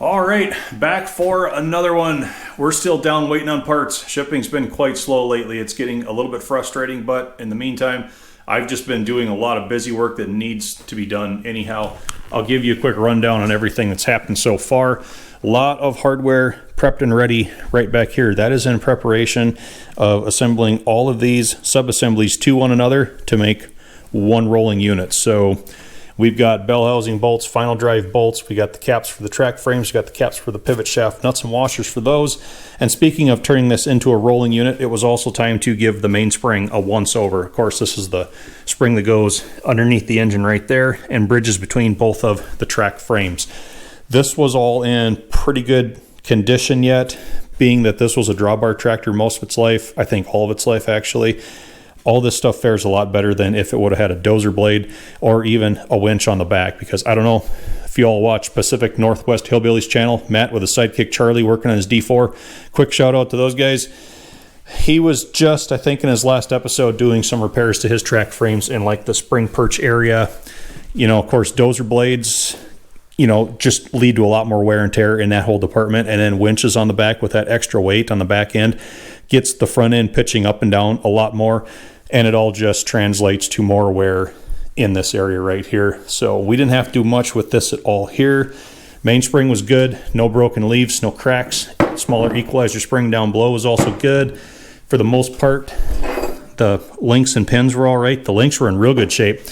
All right, back for another one. We're still down waiting on parts. Shipping's been quite slow lately. It's getting a little bit frustrating, but in the meantime, I've just been doing a lot of busy work that needs to be done anyhow. I'll give you a quick rundown on everything that's happened so far. A lot of hardware prepped and ready right back here. That is in preparation of assembling all of these sub-assemblies to one another to make one rolling unit. So we've got bell housing bolts, final drive bolts. We got the caps for the track frames. We got the caps for the pivot shaft, nuts and washers for those. And speaking of turning this into a rolling unit, it was also time to give the mainspring a once over. Of course, this is the spring that goes underneath the engine right there and bridges between both of the track frames. This was all in pretty good condition yet, being that this was a drawbar tractor most of its life. I think all of its life, actually. All this stuff fares a lot better than if it would have had a dozer blade or even a winch on the back, because I don't know if you all watch Pacific Northwest Hillbillies channel, Matt with his sidekick Charlie working on his D4. Quick shout out to those guys. He was just, I think in his last episode, doing some repairs to his track frames in like the spring perch area. You know, of course, dozer blades, you know, just lead to a lot more wear and tear in that whole department. And then winches on the back with that extra weight on the back end gets the front end pitching up and down a lot more. And it all just translates to more wear in this area right here. So we didn't have to do much with this at all here. Mainspring was good. No broken leaves, no cracks. Smaller equalizer spring down below was also good. For the most part, the links and pins were all right. The links were in real good shape.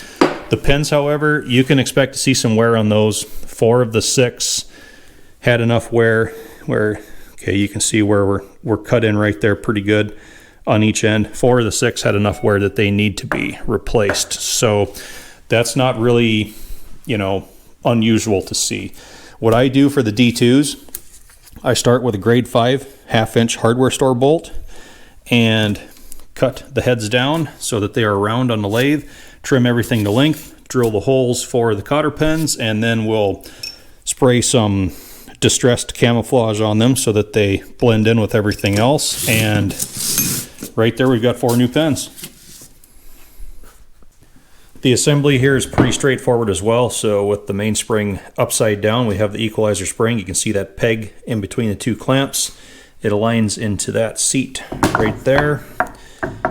The pins, however, you can expect to see some wear on those. 4 of the 6 had enough wear where, okay, you can see where we're cut in right there pretty good on each end. 4 of the 6 had enough wear that they need to be replaced. So that's not really, you know, unusual to see. What I do for the D2s, I start with a grade 5 1/2-inch hardware store bolt and cut the heads down so that they are round on the lathe, trim everything to length, drill the holes for the cotter pins, and then we'll spray some distressed camouflage on them so that they blend in with everything else. And right there we've got 4 new pins. The assembly here is pretty straightforward as well. So with the mainspring upside down, we have the equalizer spring. You can see that peg in between the 2 clamps. It aligns into that seat right there.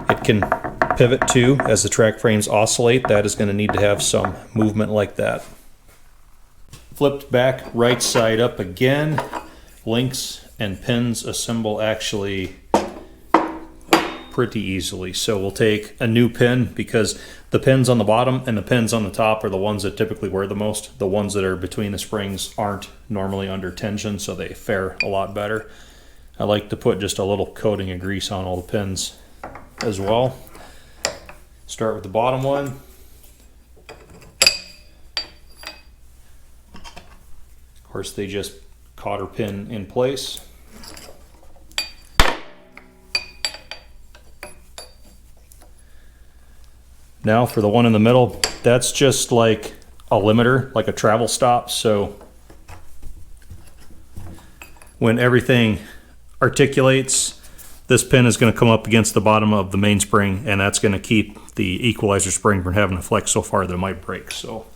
It can pivot too as the track frames oscillate. That is going to need to have some movement like that. Flipped back, right side up again. Links and pins assemble actually pretty easily. So we'll take a new pin, because the pins on the bottom and the pins on the top are the ones that typically wear the most. The ones that are between the springs aren't normally under tension, so they fare a lot better. I like to put just a little coating of grease on all the pins as well. Start with the bottom one. Of course, they just cotter pin in place. Now for the one in the middle, that's just like a limiter, like a travel stop. So when everything articulates, this pin is going to come up against the bottom of the mainspring, and that's going to keep the equalizer spring from having to flex so far that it might break. So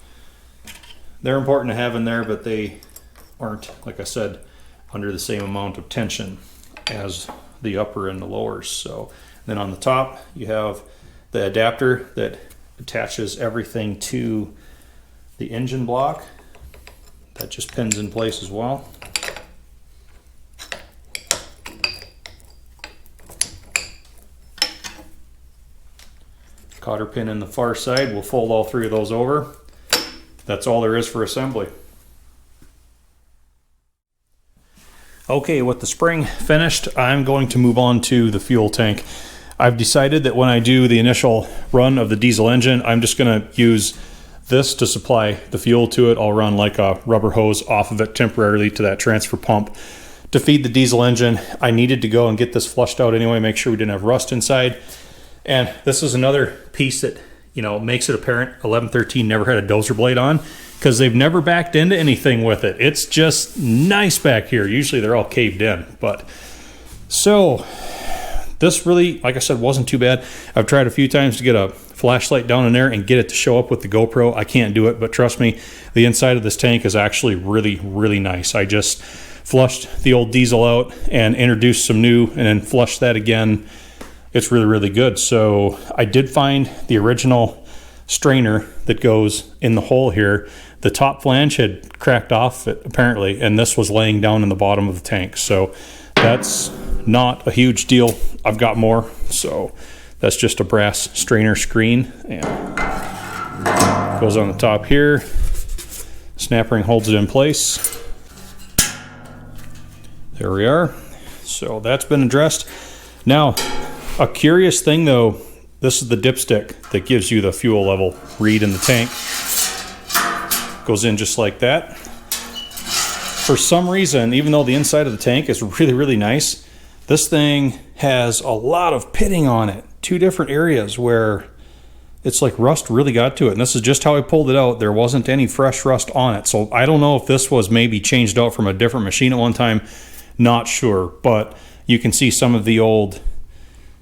they're important to have in there, but they aren't, like I said, under the same amount of tension as the upper and the lowers. So then on the top, you have the adapter that attaches everything to the engine block. That just pins in place as well. Cotter pin in the far side. We'll fold all 3 of those over. That's all there is for assembly. Okay, with the spring finished, I'm going to move on to the fuel tank. I've decided that when I do the initial run of the diesel engine, I'm just going to use this to supply the fuel to it. I'll run like a rubber hose off of it temporarily to that transfer pump to feed the diesel engine. I needed to go and get this flushed out anyway, make sure we didn't have rust inside. And this is another piece that, you know, makes it apparent 1113 never had a dozer blade on, because they've never backed into anything with it. It's just nice back here. Usually they're all caved in. But so this really, like I said, wasn't too bad. I've tried a few times to get a flashlight down in there and get it to show up with the GoPro. I can't do it, but trust me, the inside of this tank is actually really, really nice. I just flushed the old diesel out and introduced some new and then flushed that again. It's really, really good. So I did find the original strainer that goes in the hole here. The top flange had cracked off apparently, and this was laying down in the bottom of the tank. So that's not a huge deal. I've got more. So that's just a brass strainer screen, and goes on the top here. Snap ring holds it in place. There we are. So that's been addressed. Now, a curious thing though, this is the dipstick that gives you the fuel level read in the tank. Goes in just like that. For some reason, even though the inside of the tank is really, really nice, this thing has a lot of pitting on it. 2 different areas where it's like rust really got to it. And this is just how I pulled it out. There wasn't any fresh rust on it. So I don't know if this was maybe changed out from a different machine at one time. Not sure, but you can see some of the old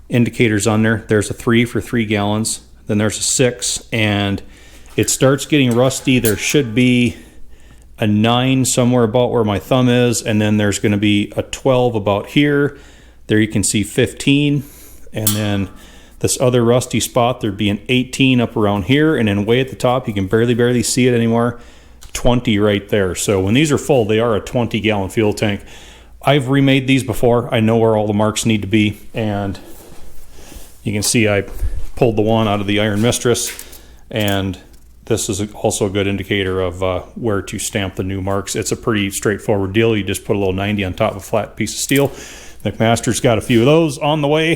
indicators on there. There's a 3 for 3 gallons, then there's a 6, and it starts getting rusty. There should be a 9 somewhere about where my thumb is, and then there's going to be a 12 about here. There you can see 15, and then this other rusty spot, there'd be an 18 up around here, and then way at the top, you can barely see it anymore, 20 right there. So when these are full, they are a 20-gallon fuel tank. I've remade these before. I know where all the marks need to be, and you can see I pulled the one out of the Iron Mistress, and this is also a good indicator of where to stamp the new marks. It's a pretty straightforward deal. You just put a little 90 on top of a flat piece of steel. McMaster's got a few of those on the way.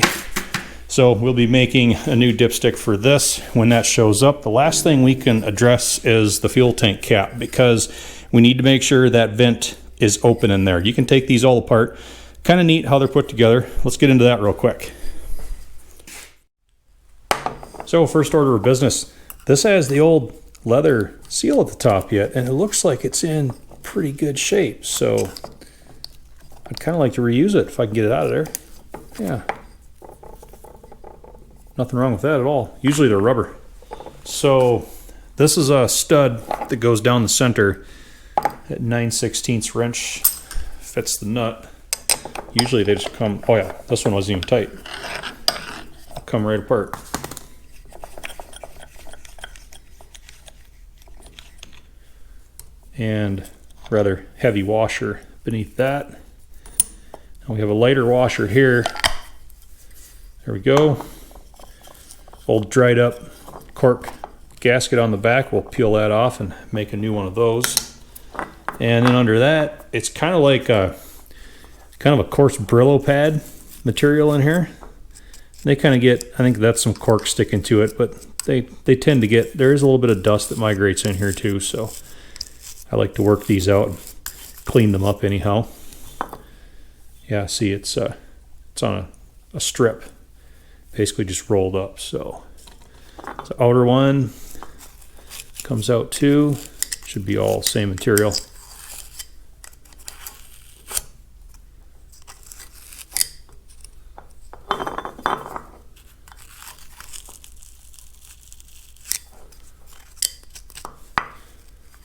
So we'll be making a new dipstick for this when that shows up. The last thing we can address is the fuel tank cap, because we need to make sure that vent is open in there. You can take these all apart. Kind of neat how they're put together. Let's get into that real quick. So first order of business, this has the old leather seal at the top yet, and it looks like it's in pretty good shape. So I'd kind of like to reuse it if I can get it out of there. Yeah. Nothing wrong with that at all. Usually they're rubber. So this is a stud that goes down the center at 9/16 wrench. Fits the nut. Usually they just come, oh yeah, this one wasn't even tight. Come right apart. And rather heavy washer beneath that. And we have a lighter washer here. There we go. Old dried up cork gasket on the back. We'll peel that off and make a new one of those. And then under that, it's kind of like a coarse Brillo pad material in here. They kind of get, I think that's some cork sticking to it, but they tend to get, there is a little bit of dust that migrates in here too, so I like to work these out, clean them up anyhow. Yeah, see, it's on a strip, basically just rolled up. So the outer one comes out too, should be all same material.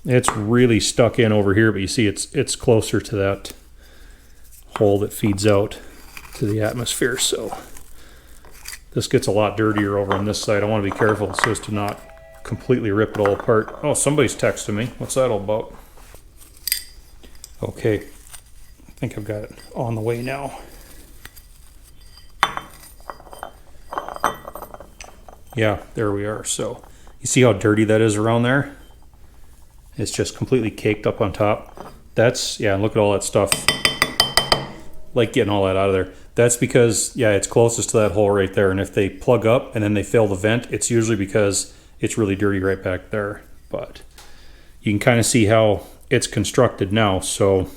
It's really stuck in over here, but you see it's closer to that hole that feeds out to the atmosphere. So this gets a lot dirtier over on this side. I want to be careful so as to not completely rip it all apart. Oh, somebody's texting me. What's that all about? Okay, I think I've got it on the way now. Yeah, there we are. So you see how dirty that is around there? It's just completely caked up on top. That's, yeah, look at all that stuff. Like getting all that out of there. That's because, yeah, it's closest to that hole right there. And if they plug up and then they fill the vent, it's usually because it's really dirty right back there. But you can kind of see how it's constructed now. So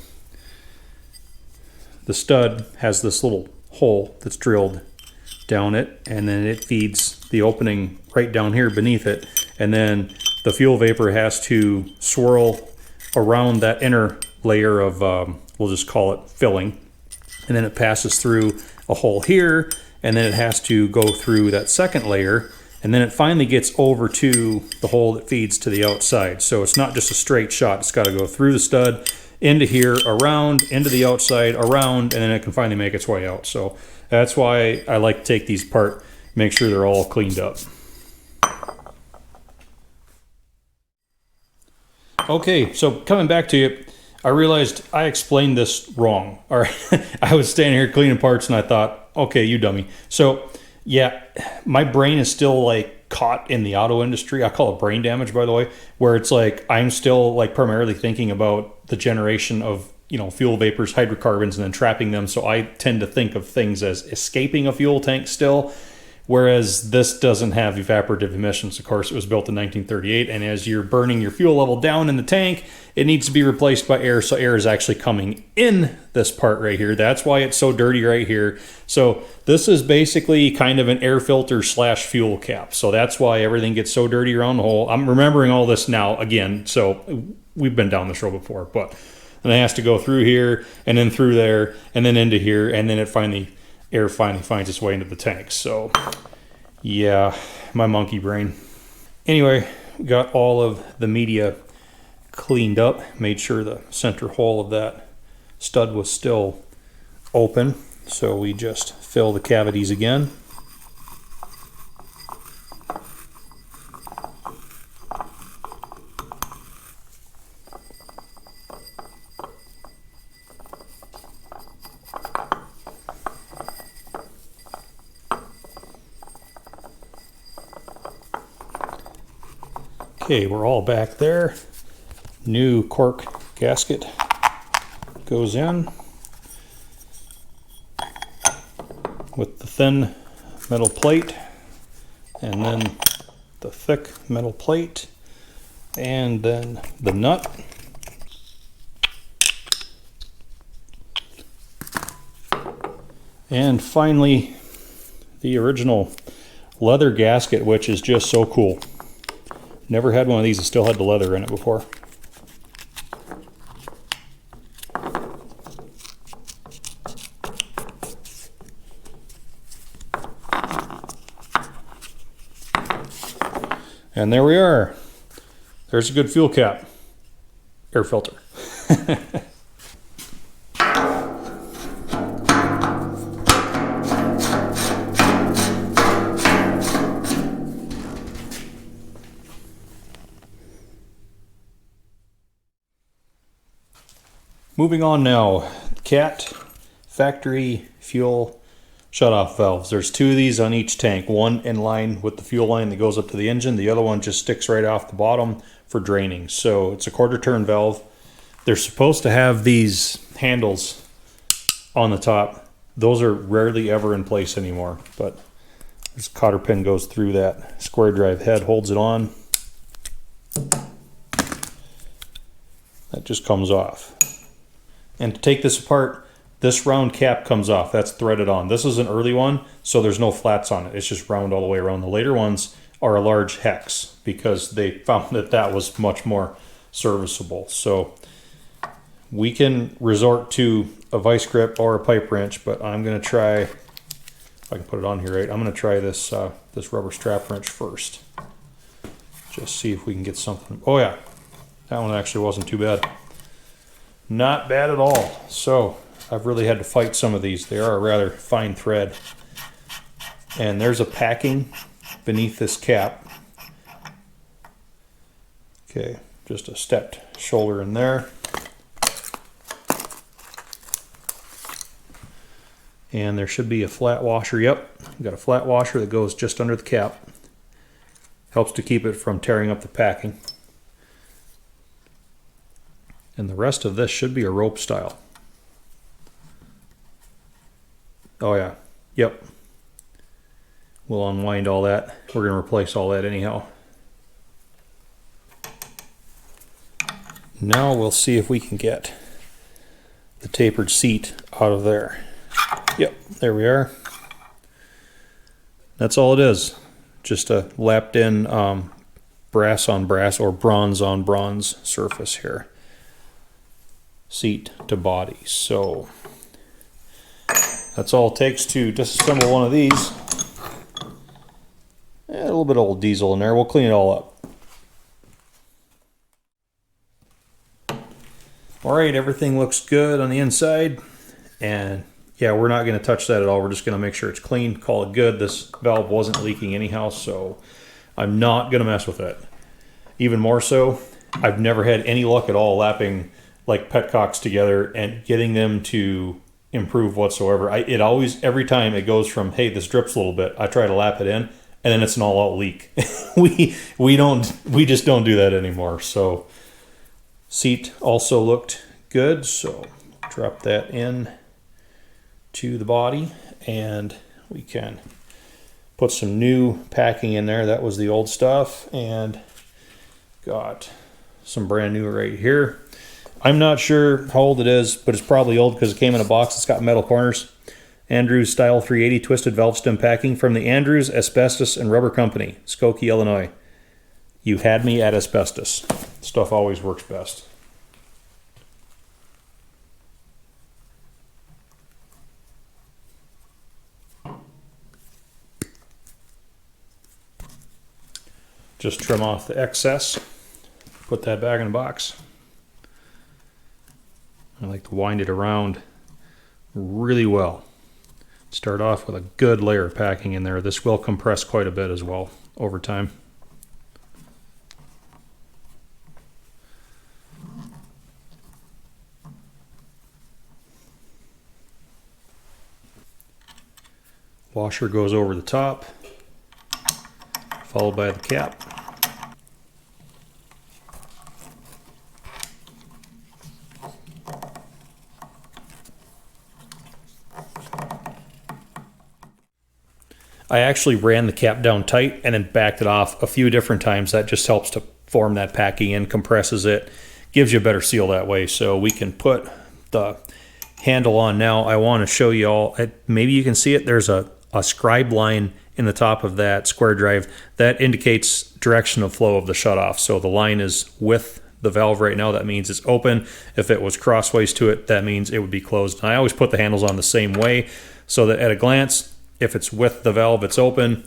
the stud has this little hole that's drilled down it, and then it feeds the opening right down here beneath it. And then the fuel vapor has to swirl around that inner layer of, we'll just call it filling. And then it passes through a hole here, and then it has to go through that second layer, and then it finally gets over to the hole that feeds to the outside. So it's not just a straight shot. It's got to go through the stud, into here, around, into the outside, around, and then it can finally make its way out. So that's why I like to take these apart, make sure they're all cleaned up. Okay, so coming back to you, I realized I explained this wrong. All right, I was standing here cleaning parts and I thought, okay, you dummy. So yeah, my brain is still like caught in the auto industry. I call it brain damage, by the way, where it's like I'm still like primarily thinking about the generation of, you know, fuel vapors, hydrocarbons, and then trapping them. So I tend to think of things as escaping a fuel tank still. Whereas this doesn't have evaporative emissions. Of course, it was built in 1938, and as you're burning your fuel level down in the tank, it needs to be replaced by air, so air is actually coming in this part right here. That's why it's so dirty right here. So this is basically kind of an air filter slash fuel cap. So that's why everything gets so dirty around the hole. I'm remembering all this now again, so we've been down this road before, but then it has to go through here, and then through there, and then into here, and then air finally finds its way into the tank. So yeah, my monkey brain. Anyway, we got all of the media cleaned up, made sure the center hole of that stud was still open. So we just fill the cavities again. Okay, we're all back there. New cork gasket goes in with the thin metal plate, and then the thick metal plate, and then the nut. And finally, the original leather gasket, which is just so cool. Never had one of these that still had the leather in it before. And there we are. There's a good fuel cap. Air filter. Moving on now, CAT factory fuel shutoff valves. There's two of these on each tank, one in line with the fuel line that goes up to the engine, the other one just sticks right off the bottom for draining. So it's a quarter turn valve. They're supposed to have these handles on the top. Those are rarely ever in place anymore, but this cotter pin goes through that square drive head, holds it on. That just comes off. And to take this apart, this round cap comes off. That's threaded on. This is an early one, so there's no flats on it. It's just round all the way around. The later ones are a large hex because they found that that was much more serviceable. So we can resort to a vice grip or a pipe wrench, but I'm going to try, if I can put it on here right, I'm going to try this this rubber strap wrench first. Just see if we can get something. Oh yeah, that one actually wasn't too bad. Not bad at all. So I've really had to fight some of these. They are a rather fine thread. And there's a packing beneath this cap. Okay, just a stepped shoulder in there. And there should be a flat washer. Yep, we've got a flat washer that goes just under the cap. Helps to keep it from tearing up the packing. And the rest of this should be a rope style. Oh yeah, yep. We'll unwind all that. We're going to replace all that anyhow. Now we'll see if we can get the tapered seat out of there. Yep, there we are. That's all it is. Just a lapped in brass on brass or bronze on bronze surface here. Seat to body. So That's all it takes to disassemble one of these. A little bit of old diesel in there. We'll clean it all up. All right, everything looks good on the inside. And yeah, we're not going to touch that at all. We're just going to make sure it's clean, call it good. This valve wasn't leaking anyhow, so I'm not going to mess with it. Even more so, I've never had any luck at all lapping like petcocks together and getting them to improve whatsoever. It always, every time it goes from, hey, this drips a little bit, I try to lap it in, and then it's an all-out leak. we just don't do that anymore. So seat also looked good, so drop that in to the body, and we can put some new packing in there. That was the old stuff, and got some brand new right here. I'm not sure how old it is, but it's probably old because it came in a box. It's got metal corners. Andrews Style 380 twisted valve stem packing from the Andrews Asbestos and Rubber Company, Skokie, Illinois. You had me at asbestos. Stuff always works best. Just trim off the excess, put that back in a box. I like to wind it around really well. Start off with a good layer of packing in there. This will compress quite a bit as well over time. Washer goes over the top, followed by the cap. I actually ran the cap down tight and then backed it off a few different times. That just helps to form that packing in, compresses it, gives you a better seal that way. So we can put the handle on now. I want to show you all, maybe you can see it, there's a scribe line in the top of that square drive. That indicates direction of flow of the shutoff. So the line is with the valve right now. That means it's open. If it was crossways to it, that means it would be closed. And I always put the handles on the same way so that at a glance, if it's with the valve, it's open.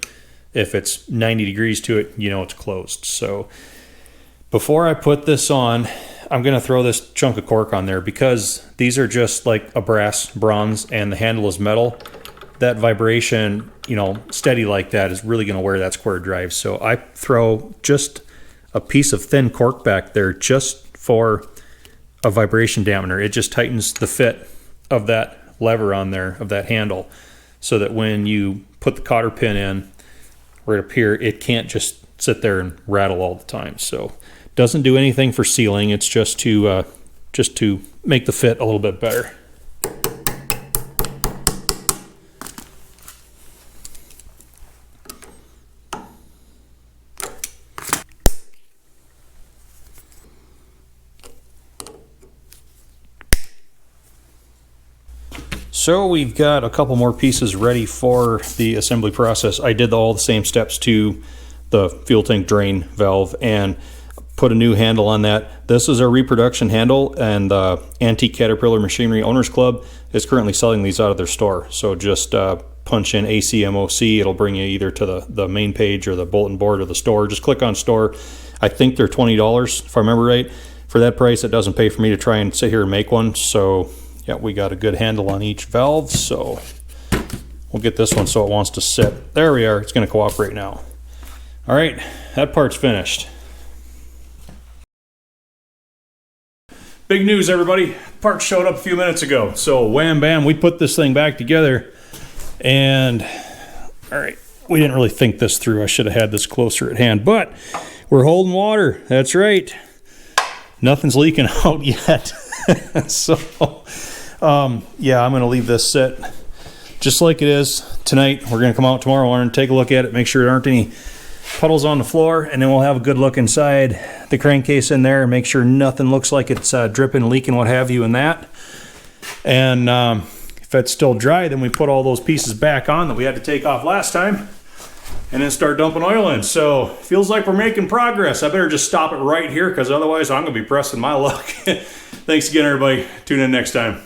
If it's 90 degrees to it, you know it's closed. So before I put this on, I'm going to throw this chunk of cork on there because these are just like a bronze, and the handle is metal. That vibration, you know, steady like that is really going to wear that square drive. So I throw just a piece of thin cork back there just for a vibration dampener. It just tightens the fit of that lever on there, of that handle, so that when you put the cotter pin in right up here, it can't just sit there and rattle all the time. So it doesn't do anything for sealing. It's just to make the fit a little bit better. So we've got a couple more pieces ready for the assembly process. I did all the same steps to the fuel tank drain valve and put a new handle on that. This is a reproduction handle, and the Antique Caterpillar Machinery Owners Club is currently selling these out of their store. So just punch in ACMOC. It'll bring you either to the main page or the bulletin board of the store. Just click on store. I think they're $20 if I remember right. For that price, it doesn't pay for me to try and sit here and make one. So yeah, we got a good handle on each valve, so we'll get this one so it wants to sit. There we are. It's going to cooperate now. All right, that part's finished. Big news, everybody. Part showed up a few minutes ago. So wham bam, we put this thing back together, and all right, we didn't really think this through. I should have had this closer at hand, but we're holding water. That's right. Nothing's leaking out yet. So yeah, I'm going to leave this sit just like it is tonight. We're going to come out tomorrow morning and take a look at it, make sure there aren't any puddles on the floor, and then we'll have a good look inside the crankcase in there and make sure nothing looks like it's dripping, leaking, what have you in that. And if it's still dry, then we put all those pieces back on that we had to take off last time and then start dumping oil in. So feels like we're making progress. I better just stop it right here because otherwise I'm going to be pressing my luck. Thanks again, everybody. Tune in next time.